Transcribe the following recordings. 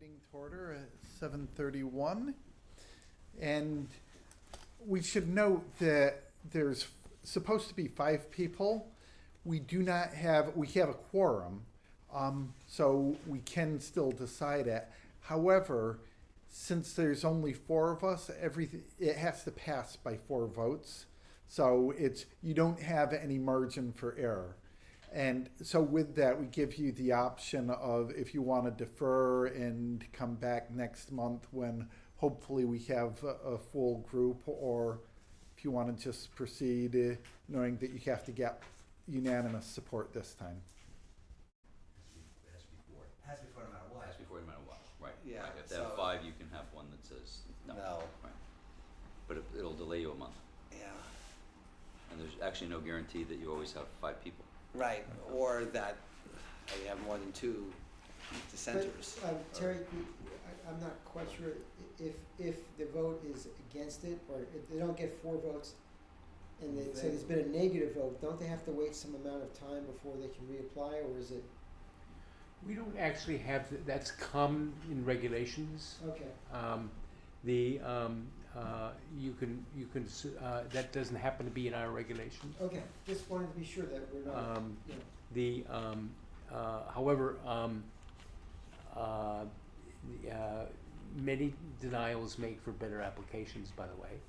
meeting to order at 7:31. And we should note that there's supposed to be 5 people. We have a quorum, so we can still decide it. However, since there's only 4 of us, it has to pass by 4 votes. So you don't have any margin for error. And so with that, we give you the option of if you want to defer and come back next month when hopefully we have a full group, or if you want to just proceed knowing that you have to get unanimous support this time. It has to be 4. Has before no matter what. It has to be 4 no matter what, right? Yeah, Right. If they have so- 5, you can have one that says no. No. Right. But it'll delay you a month. Yeah, And there's actually no guarantee that you always have 5 people. right, or that you have more than 2 dissenters. But, Terry, I'm not quite sure if the vote is against it, or if they don't get 4 votes, and so there's been a negative vote, don't they have to wait some amount of time before they can reapply, or is it, We don't actually have, that's common in regulations. okay, That doesn't happen to be in our regulations. okay, just wanted to be sure that we're not, you know. However, many denials make for better applications, by the way.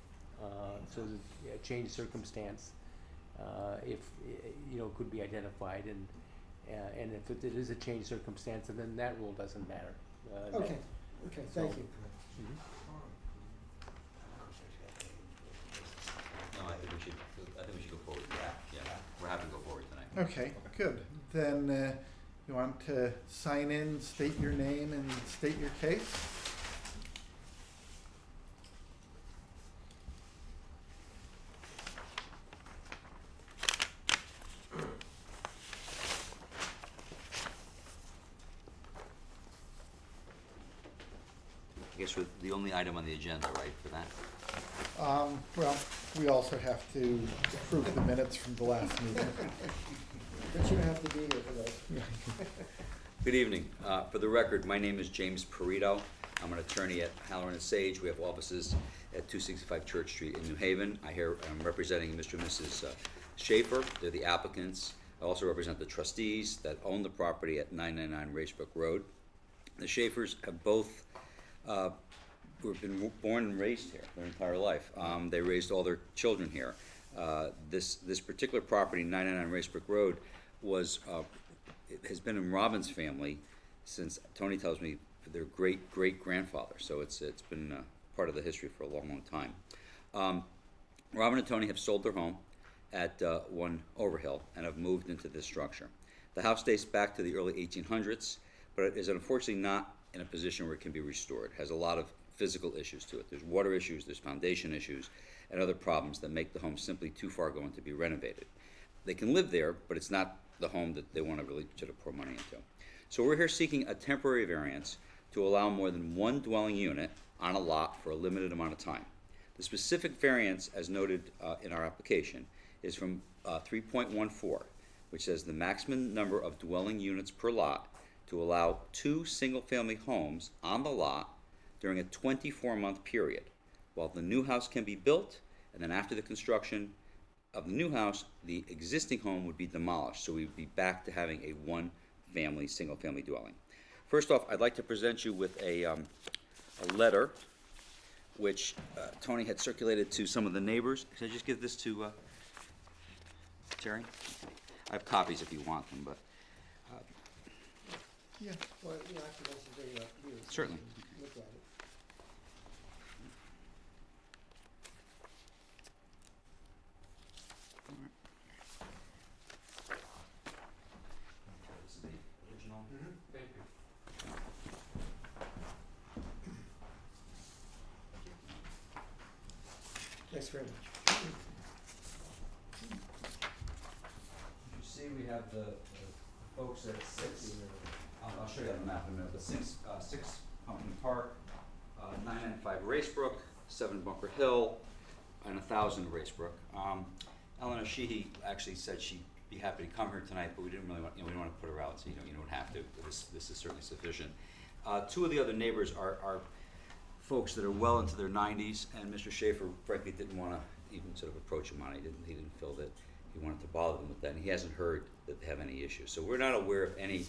So the change circumstance, if, could be identified, and if it is a change circumstance, then that rule doesn't matter. Okay, thank you. Mhm. No, I think we should go forward. Yeah. We're happy to go forward tonight. Okay, good. Then you want to sign in, state your name, and state your case? I guess we're the only item on the agenda, right, for that? Well, we also have to approve the minutes from the last meeting. But you don't have to be here for those. Good evening. For the record, my name is James Perito. I'm an attorney at Halloran & Sage. We have offices at 265 Church Street in New Haven. I'm representing Mr. and Mrs. Schaefer. They're the applicants. I also represent the trustees that own the property at 999 Racebrook Road. The Schaefers have both been born and raised here their entire life. They raised all their children here. This particular property, 999 Racebrook Road, it has been in Robin's family since, Tony tells me, their great-great-grandfather. So it's been part of the history for a long, long time. Robin and Tony have sold their home at 1 Overhill and have moved into this structure. The house dates back to the early 1800s, but it is unfortunately not in a position where it can be restored. It has a lot of physical issues to it. There's water issues, there's foundation issues, and other problems that make the home simply too far going to be renovated. They can live there, but it's not the home that they want to really sort of pour money into. So we're here seeking a temporary variance to allow more than 1 dwelling unit on a lot for a limited amount of time. The specific variance, as noted in our application, is from 3.14, which says the maximum number of dwelling units per lot to allow 2 single-family homes on the lot during a 24-month period, while the new house can be built, and then after the construction of the new house, the existing home would be demolished, so we'd be back to having a 1-family, single-family dwelling. First off, I'd like to present you with a letter which Tony had circulated to some of the neighbors. Can I just give this to Terry? I have copies if you want them, but Yeah. Well, actually, let's bring it up here. so Certainly. you can look at it. this is the original. Thank you. Thanks very much. You see, we have the folks at 6. I'll show you on the map in a minute. The 6 Pumpkin Park, 995 Racebrook, 7 Bunker Hill, and 1000 Racebrook. Eleanor Sheehy actually said she'd be happy to come here tonight, but we didn't really want, we don't want to put her out, so you don't have to. This is certainly sufficient. Two of the other neighbors are folks that are well into their 90s, and Mr. Schaefer frankly didn't want to even sort of approach him on it. He didn't feel that he wanted to bother them with that, and he hasn't heard that they have any issues. So we're not aware of any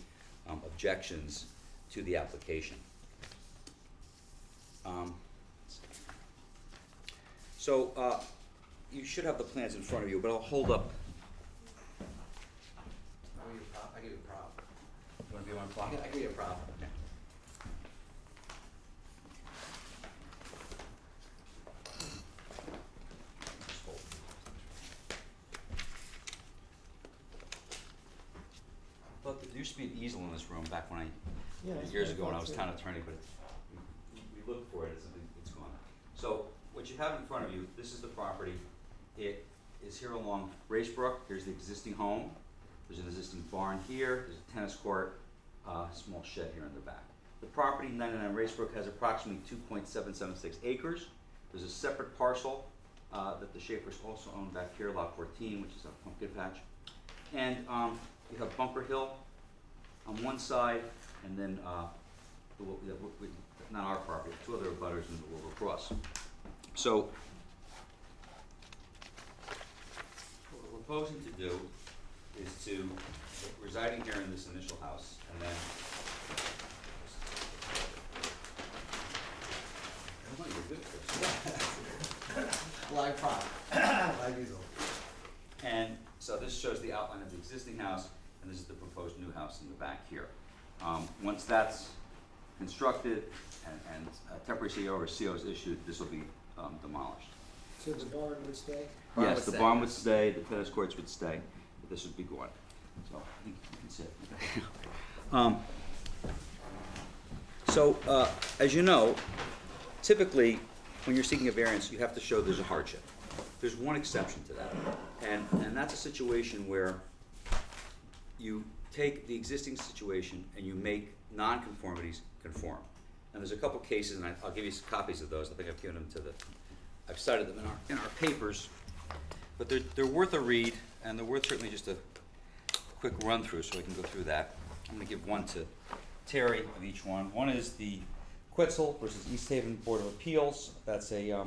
objections to the application. You should have the plans in front of you, but I'll hold up. I give you a prop. You want to be on clock? I give you a prop. Okay. Look, there used to be an easel in this room back when Yeah, that's years what I ago when I thought was too. town attorney, but we looked for it, it's gone. So what you have in front of you, this is the property. It is here along Racebrook. Here's the existing home. There's an existing barn here. There's a tennis court, small shed here in the back. The property, 99 Racebrook, has approximately 2.776 acres. There's a separate parcel that the Schaefers also own back here, lot 14, which is a pumpkin patch. And you have Bunker Hill on one side, and then not our property, two other abutters in the Wilbur Cross. So what we're proposing to do is to, residing here in this initial house, and then oh, you're good, Chris. Live prop. Live easel. And so this shows the outline of the existing house, and this is the proposed new house in the back here. Once that's constructed and temporary CO or CO is issued, this will be demolished. So the barn would stay? Barn Yes, would the stay. barn would stay, the tennis courts would stay, but this would be gone. So I think you can sit. As you know, typically, when you're seeking a variance, you have to show there's a hardship. There's one exception to that, and that's a situation where you take the existing situation and you make nonconformities conform. And there's a couple cases, and I'll give you some copies of those. I think I've given them I've cited them in our papers, but they're worth a read, and they're worth certainly just a quick run through so I can go through that. I'm going to give one to Terry of each one. One is the Quetzal versus East Haven Board of Appeals. That's a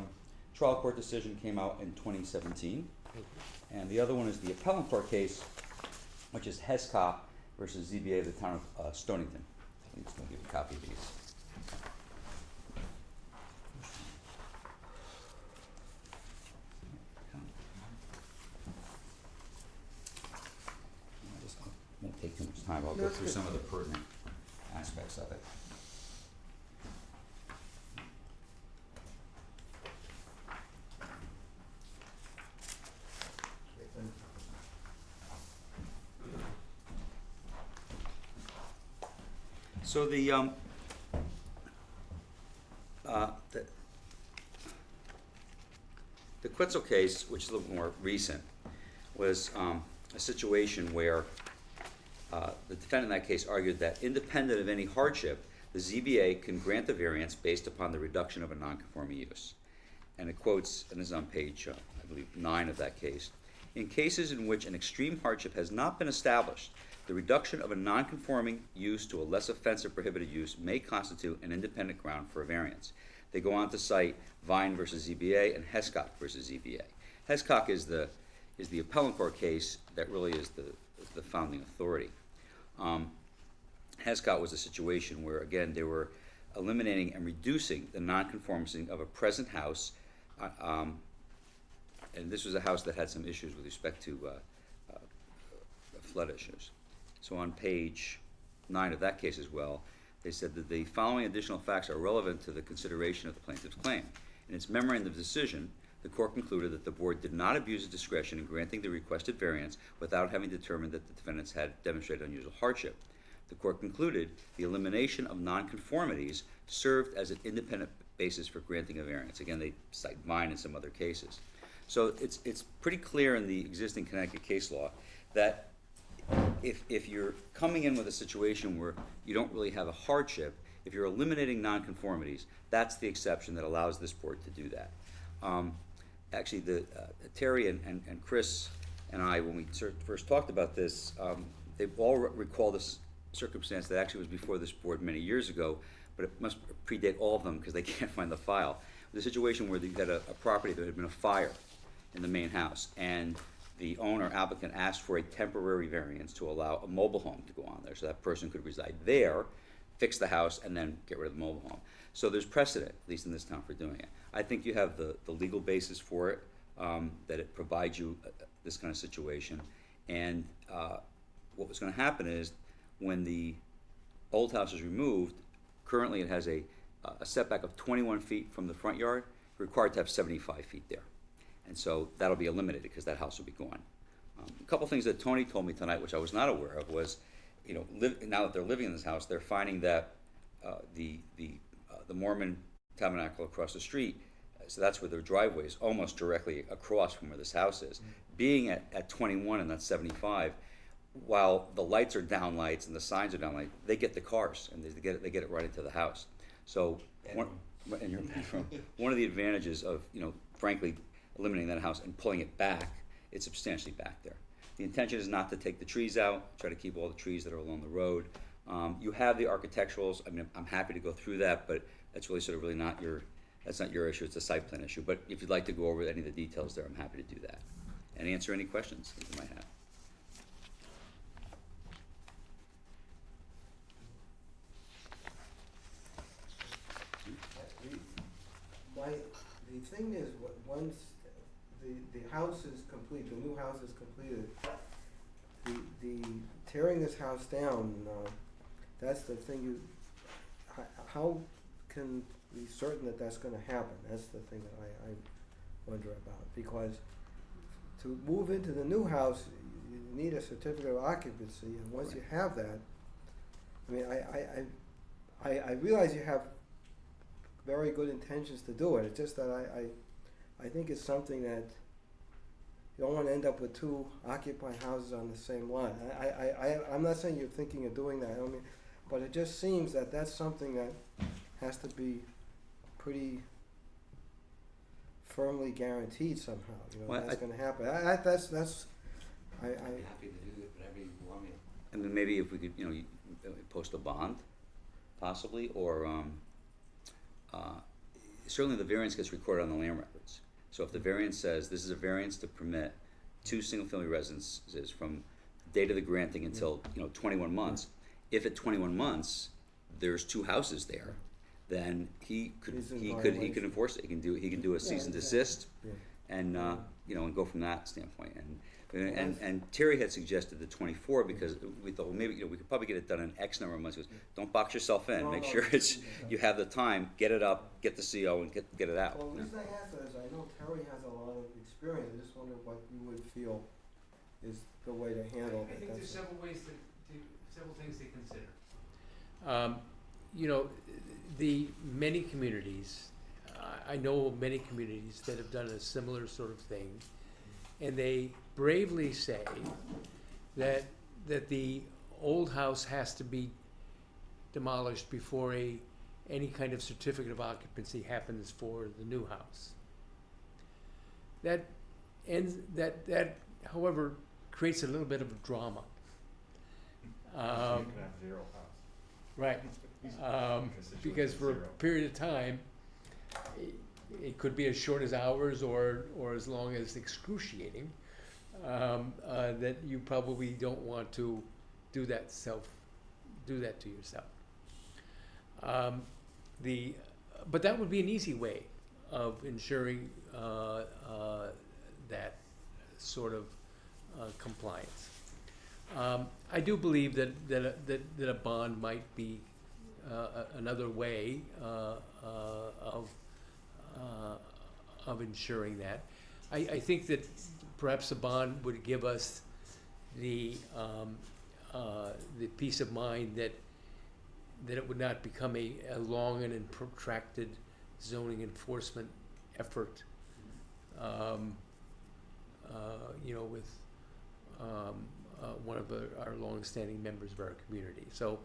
trial court decision, came out in 2017. And the other one is the appellant court case, which is Hescott versus ZBA of the town of Stonington. I'm just going to give you a copy of these. I won't take too much time. I'll go through some of the pertinent aspects of it. So the Quetzal case, which is a little more recent, was a situation where the defendant in that case argued that independent of any hardship, the ZBA can grant the variance based upon the reduction of a nonconforming use. And it quotes, and this is on page, I believe, 9 of that case, in cases in which an extreme hardship has not been established, the reduction of a nonconforming use to a less offensive prohibited use may constitute an independent ground for a variance. They go on to cite Vine versus ZBA and Hescott versus ZBA. Hescott is the appellant court case that really is the founding authority. Hescott was a situation where, again, they were eliminating and reducing the nonconformity of a present house, and this was a house that had some issues with respect to flood issues. So on page 9 of that case as well, they said that the following additional facts are relevant to the consideration of the plaintiff's claim. In its memorandum of decision, the court concluded that the board did not abuse its discretion in granting the requested variance without having determined that the defendants had demonstrated unusual hardship. The court concluded the elimination of nonconformities served as an independent basis for granting a variance. Again, they cite Vine and some other cases. So it's pretty clear in the existing Connecticut case law that if you're coming in with a situation where you don't really have a hardship, if you're eliminating nonconformities, that's the exception that allows this board to do that. Actually, Terry and Chris and I, when we first talked about this, they all recall this circumstance that actually was before this board many years ago, but it must predate all of them because they can't find the file. The situation where you had a property, there had been a fire in the main house, and the owner applicant asked for a temporary variance to allow a mobile home to go on there, so that person could reside there, fix the house, and then get rid of the mobile home. So there's precedent, at least in this town, for doing it. I think you have the legal basis for it, that it provides you this kind of situation. And what was gonna happen is, when the old house is removed, currently it has a setback of 21 feet from the front yard, required to have 75 feet there. And so that'll be eliminated because that house will be gone. A couple things that Tony told me tonight, which I was not aware of, was, now that they're living in this house, they're finding that the Mormon tabernacle across the street, so that's where their driveway is, almost directly across from where this house is. Being at 21 and that's 75, while the lights are down lights and the signs are down lights, they get the cars and they get it right into the house. So in your bedroom, one of the advantages of, frankly, eliminating that house and pulling it back, it's substantially back there. The intention is not to take the trees out, try to keep all the trees that are along the road. You have the architecturals. I mean, I'm happy to go through that, but that's really not your issue. It's a site plan issue. But if you'd like to go over any of the details there, I'm happy to do that and answer any questions that you might have. The thing is, once the house is complete, the new house is completed, the tearing this house down, that's the thing how can we be certain that that's gonna happen? That's the thing that I wonder about, because to move into the new house, you need a certificate of occupancy, and once you have that, I mean, I realize you have very good intentions to do it. It's just that I think it's something that you don't want to end up with two occupied houses on the same lot. I'm not saying you're thinking of doing that. I don't mean, but it just seems that that's something that has to be pretty firmly guaranteed somehow. Well, that's going to happen. That's. I'm happy to do it, whatever you want me to. And then maybe if we could, post a bond, possibly, or certainly the variance gets recorded on the land records. So if the variance says this is a variance to permit 2 single-family residences from the date of the granting until 21 months, if at 21 months there's 2 houses there, then he could enforce it. He can do a cease and desist, and and go from that standpoint. And Terry had suggested the 24 because we thought, well, maybe we could probably get it done in X number of months. He goes, don't box yourself in. Make sure you have the time. Get it up, get the CO, and get it out. Well, the reason I asked that is I know Terry has a lot of experience. I just wonder what you would feel is the way to handle it. I think there's several things to consider. The many communities, I know of many communities that have done a similar sort of thing, and they bravely say that the old house has to be demolished before any kind of certificate of occupancy happens for the new house. That however creates a little bit of a drama. You can have 0 house. Right. Because for a period of time, it could be as short as hours or as long as excruciating, that you probably don't want to do that to yourself. But that would be an easy way of ensuring that sort of compliance. I do believe that a bond might be another way of ensuring that. I think that perhaps a bond would give us the peace of mind that it would not become a long and protracted zoning enforcement effort, with one of our long-standing members of our community. So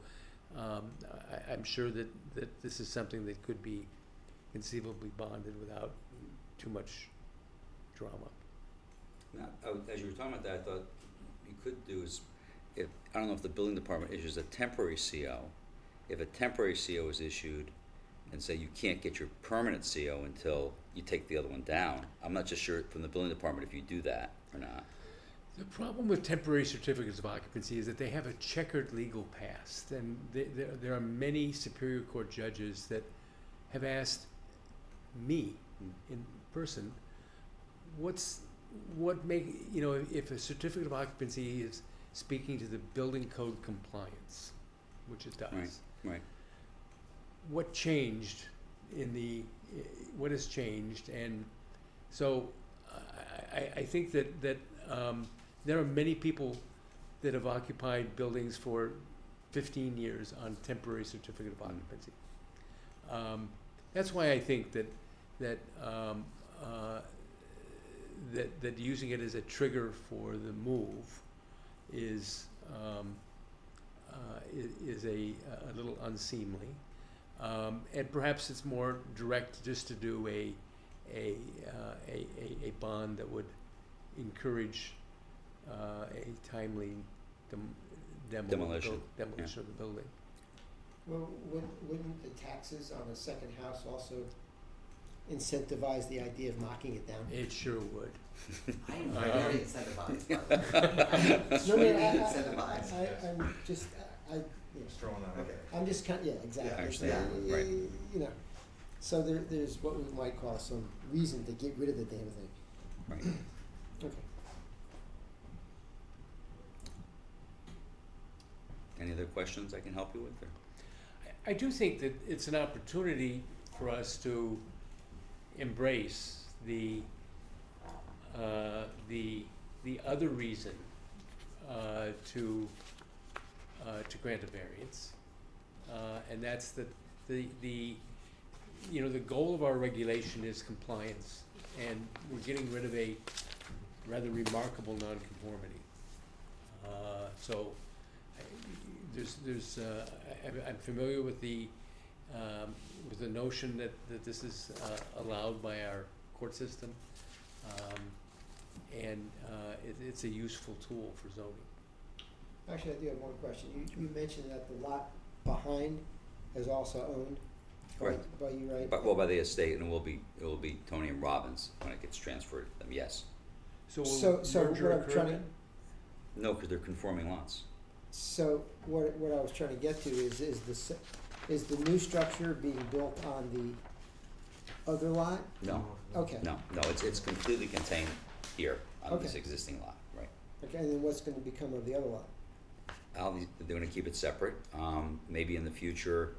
I'm sure that this is something that could be conceivably bonded without too much drama. Now, as you were talking about that, I thought you could do is if, I don't know if the building department issues a temporary CO, if a temporary CO is issued and say you can't get your permanent CO until you take the other one down, I'm not just sure from the building department if you do that or not. The problem with temporary certificates of occupancy is that they have a checkered legal past, and there are many Superior Court judges that have asked me in person, if a certificate of occupancy is speaking to the building code compliance, which it does. Right. What changed what has changed? And so I think that there are many people that have occupied buildings for 15 years on temporary certificate of occupancy. That's why I think that using it as a trigger for the move is a little unseemly, and perhaps it's more direct just to do a bond that would encourage a timely demolition of the building. Well, wouldn't the taxes on the second house also incentivize the idea of knocking it down? It sure would. I am very incentivized, by the way. No, Incentivized. I'm just, Just throwing that out Okay. there. I'm just kind, yeah, exactly. I understand, right. You know, so there's what we might call some reason to get rid of the damn thing. Right. Okay. Any other questions I can help you with? Or? I do think that it's an opportunity for us to embrace the other reason to grant a variance, and that's that the goal of our regulation is compliance, and we're getting rid of a rather remarkable nonconformity. So I'm familiar with the notion that this is allowed by our court system, and it's a useful tool for zoning. Actually, I do have one question. You mentioned that the lot behind is also owned Correct. by you, right? By the estate, and it will be Tony and Robbins when it gets transferred to them. Yes. So will So merger what I'm occur trying to- then? No, because they're conforming lots. So what I was trying to get to is the new structure being built on the other lot? No. Okay. No. It's completely contained here on this Okay. existing lot. Right. Okay, and then what's gonna become of the other lot? They're going to keep it separate. Maybe in the future,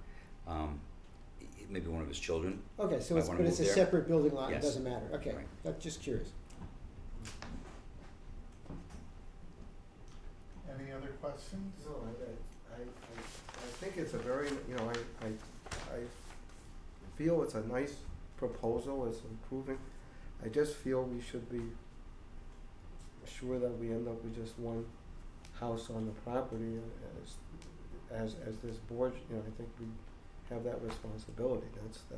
maybe one of his children. Okay, so Might wanna but it's a move there. separate building lot, it Yes. doesn't matter, okay, Right. I'm just curious. Any other questions? No, I think it's a very, I feel it's a nice proposal, it's improving. I just feel we should be sure that we end up with just one house on the property as this board, I think we have that responsibility, that's the.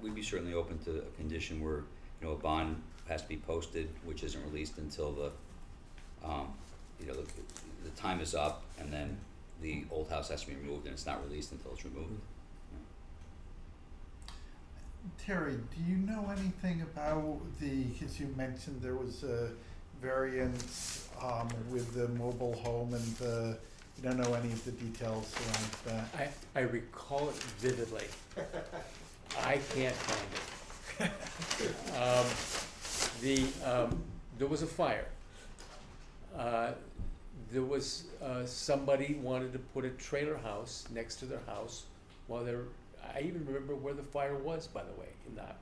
We'd be certainly open to a condition where, a bond has to be posted, which isn't released until the time is up, and then the old house has to be removed, and it's not released until it's removed. Terry, do you know anything about because you mentioned there was a variance with the mobile home and you don't know any of the details around that? I recall it vividly. I can't find it. There was a fire. There was somebody wanted to put a trailer house next to their house while they're. I even remember where the fire was, by the way, in that.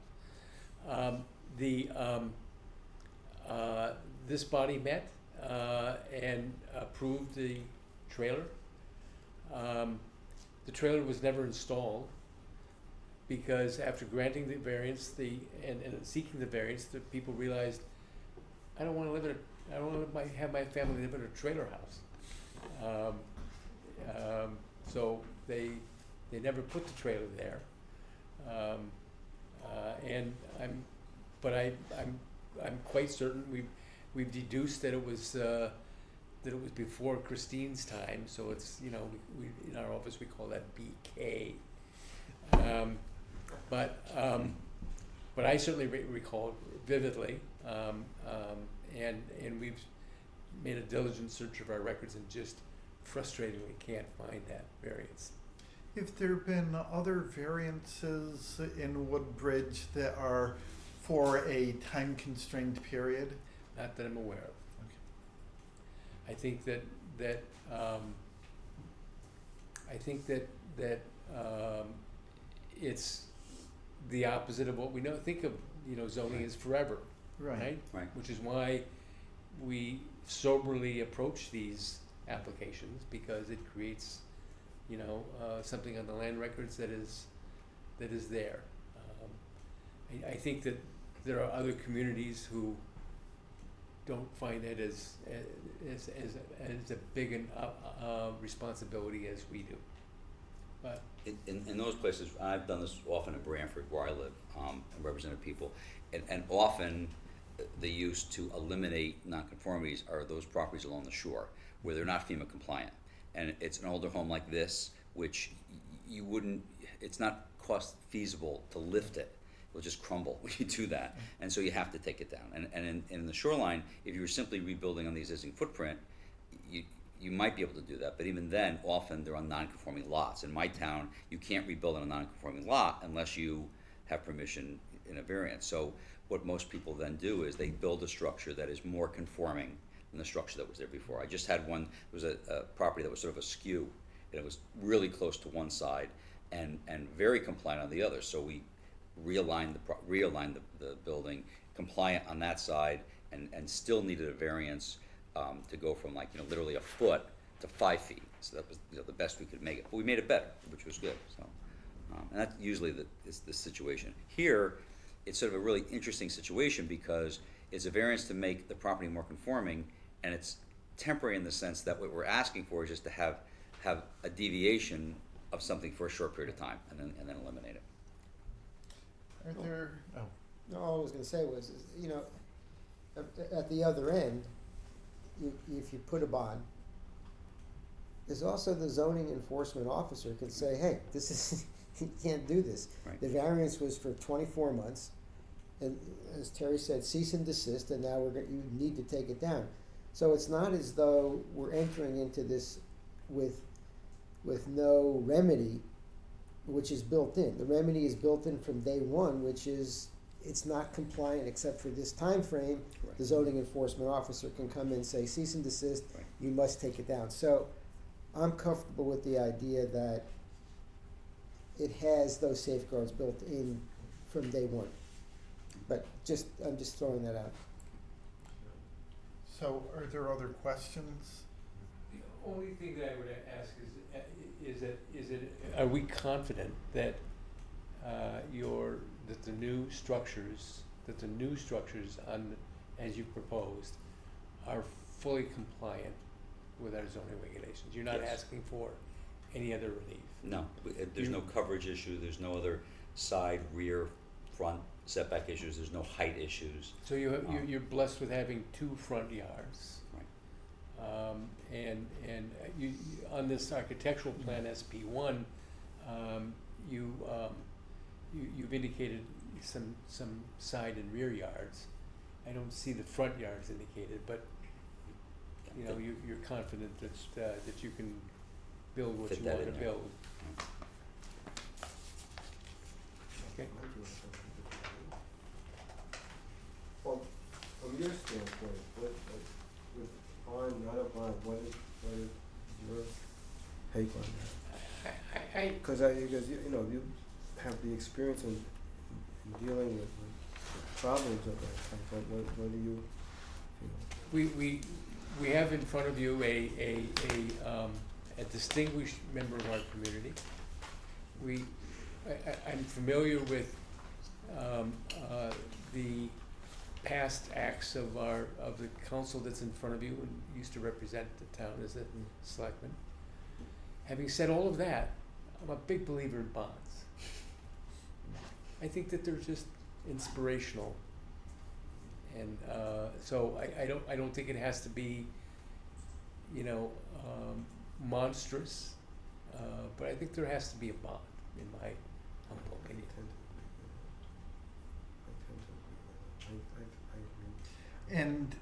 This body met and approved the trailer. The trailer was never installed because after granting the variance, and seeking the variance, the people realized, I don't want to have my family live in a trailer house. So they never put the trailer there. And I'm quite certain we've deduced that it was that it was before Christine's time, so it's, you know, we in our office, we call that BK. But I certainly recall vividly, and we've made a diligent search of our records and just frustratingly can't find that variance. Have there been other variances in Woodbridge that are for a time-constrained period? Not that I'm aware of. I think that it's the opposite of what we know. Think of, you know, zoning as forever, right? Right. Which is why we soberly approach these applications, because it creates, you know, something on the land records that is there. I think that there are other communities who don't find it as a big an responsibility as we do. But In those places, I've done this often in Branford, where I live, and represented people, and often the use to eliminate nonconformities are those properties along the shore, where they're not FEMA compliant. And it's an older home like this, which you wouldn't, it's not cost feasible to lift it. It'll just crumble when you do that. And so you have to take it down. And in the shoreline, if you were simply rebuilding on the existing footprint, you might be able to do that, but even then, often they're on non-conforming lots. In my town, you can't rebuild on a non-conforming lot unless you have permission in a variance. So what most people then do is they build a structure that is more conforming than the structure that was there before. I just had one, it was a property that was sort of askew, and it was really close to one side and very compliant on the other. So we realigned the building, compliant on that side, and still needed a variance to go from, like, you know, literally a foot to 5 feet. So that was, you know, the best we could make it. But we made it better, which was good. So, and that's usually is the situation. Here, it's sort of a really interesting situation because it's a variance to make the property more conforming, and it's temporary in the sense that what we're asking for is just to have a deviation of something for a short period of time, and then eliminate it. Are there, No, all I was gonna say was, you know, at the other end, if you put a bond, there's also the zoning enforcement officer can say, hey, this is, you can't do this. Right. The variance was for 24 months, and as Terry said, cease and desist, and now you need to take it down. So it's not as though we're entering into this with no remedy, which is built in. The remedy is built in from day one, which is it's not compliant except for this time frame. Right. The zoning enforcement officer can come in and say, cease and desist, Right. you must take it down. So I'm comfortable with the idea that it has those safeguards built in from day one. But I'm just throwing that out. so are there other questions? the only thing that I would ask is that are we confident that that the new structures on as you proposed are fully compliant with our zoning regulations? You're not Yes. asking for any other relief. No, there's no coverage issue, there's no other side, rear, front setback issues, there's no height issues. So you're blessed with having 2 front yards. Right. And you on this architectural plan SP1, you've indicated some side and rear yards. I don't see the front yards indicated, but you know you're confident that you can build what Fit you that want in to there. build. Okay. Well, from your standpoint, what, with bond, not a bond, what is your take on that? Because you know, you have the experience in dealing with problems of that type. What do you feel? We have in front of you a distinguished member of our community. I'm familiar with the past acts of the council that's in front of you and used to represent the town as a selectman. Having said all of that, I'm a big believer in bonds. I think that they're just inspirational, and so I don't think it has to be you know, monstrous, but I think there has to be a bond, in my humble I opinion. tend to agree. I agree. And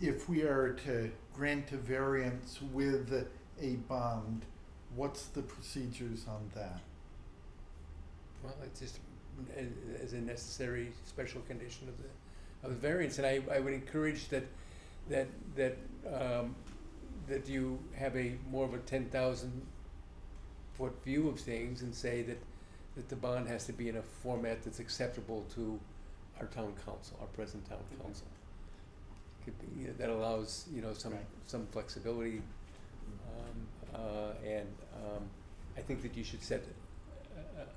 if we are to grant a variance with a bond, what's the procedures on that? Well, it's just as a necessary special condition of the variance, and I would encourage that you have a more of a 10,000-foot view of things and say that the bond has to be in a format that's acceptable to our town council, our present town council. Could be, that allows, you know, Right. some flexibility, and I think that you should set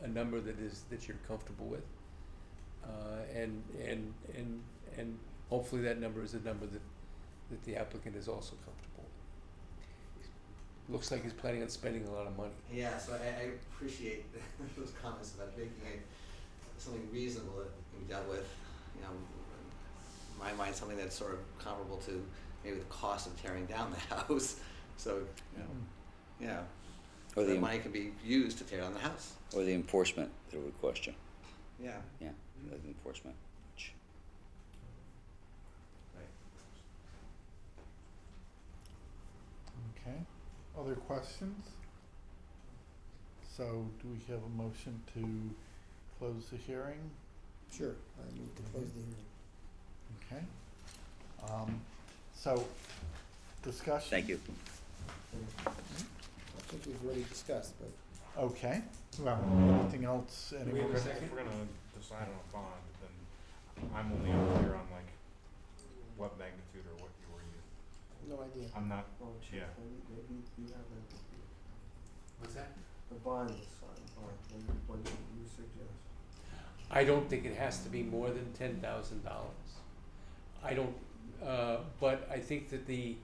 a number that you're comfortable with, and hopefully that number is a number that the applicant is also comfortable with. Looks like he's planning on spending a lot of money. Yeah, so I appreciate those comments about making it something reasonable that can be dealt with, you know, in my mind, something that's sort of comparable to maybe the cost of tearing down the house. So, yeah, Or the the, money can be used to tear down the house. or the enforcement that would question, Yeah. yeah, the enforcement, which, Right. Okay, other questions? So do we have a motion to close the hearing? Sure, I move to close the hearing. Okay. So, discussion? thank you. I think we've already discussed, but Okay, well, anything else, we anyone? have a If second? we're gonna decide on a bond, then I'm only unclear on like what magnitude or what you were using. no idea. I'm not, Oh, Chief, Yeah. maybe you have What's that? the bond is signed, what do you suggest? I don't think it has to be more than $10,000. I don't, but I think that the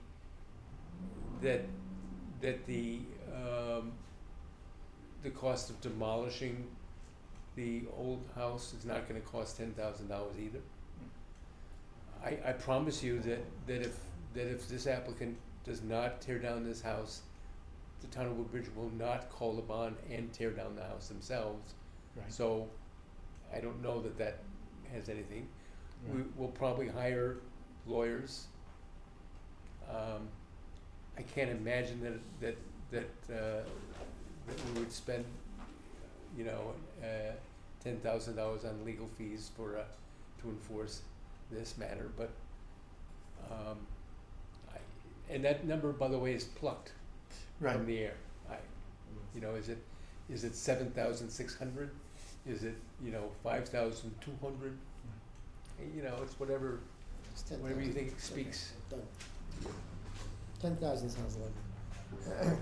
cost of demolishing the old house is not gonna cost $10,000 either. I promise you that if this applicant does not tear down this house, the town of Woodbridge will not call the bond and tear down the house themselves. Right. So I don't know that has anything. We Right. will probably hire lawyers. I can't imagine that we would spend, you know, $10,000 on legal fees to enforce this matter, but, and that number, by the way, is plucked Right, from the air. You know, is it 7,600? Is it, you know, 5,200? You know, it's whatever It's 10,000. you think speaks. Done. 10,000 sounds lovely.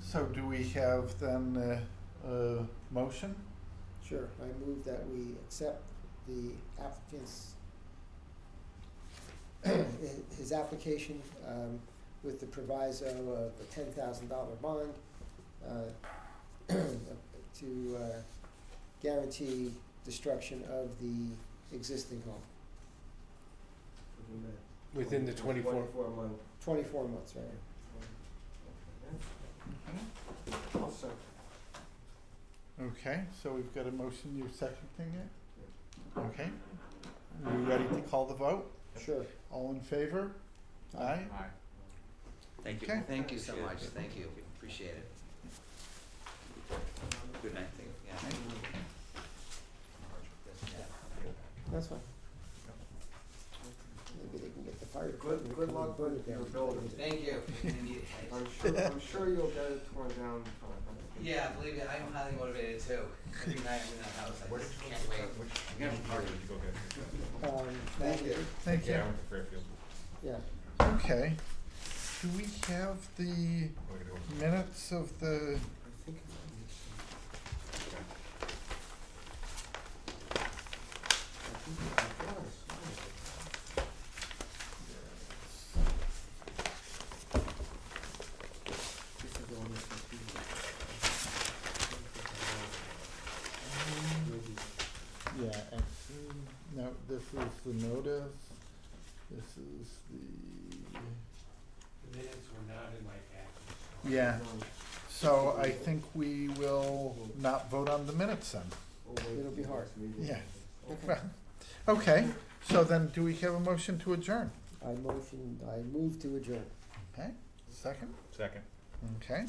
so do we have then a motion? Sure, I move that we accept the applicant's, his application, with the proviso of a $10,000 bond, to guarantee destruction of the existing home. Within the 24 month. 24 months, right? I'll second. Okay, so we've got a motion, you're seconding it? Okay. Are we ready to call the vote? Sure. All in favor? Aye? Aye. Thank you. Okay. Thank you so Appreciate much, it. thank you, appreciate it. Good night. Yeah. That's fine. Maybe they can get the fire department. to Good come luck and burn with it your down. building. Thank you. I'm sure you'll get it torn down. Yeah, believe me, I'm highly motivated too. Every night I'm in that house, I just can't wait. Which part did you go get? Thank you. Thank you. Yeah, I went to Fairfield. Yeah. Okay. Do we have the Oh, we gotta go. minutes of the, I think it's. yeah, actually, no, this is the notice. This is the Minutes were not in my package. Yeah, so I think we will not vote on the minutes then. It'll be hard. Yeah. Okay. Well, okay, so then do we have a motion to adjourn? I move to adjourn. Okay, second? Second. Okay,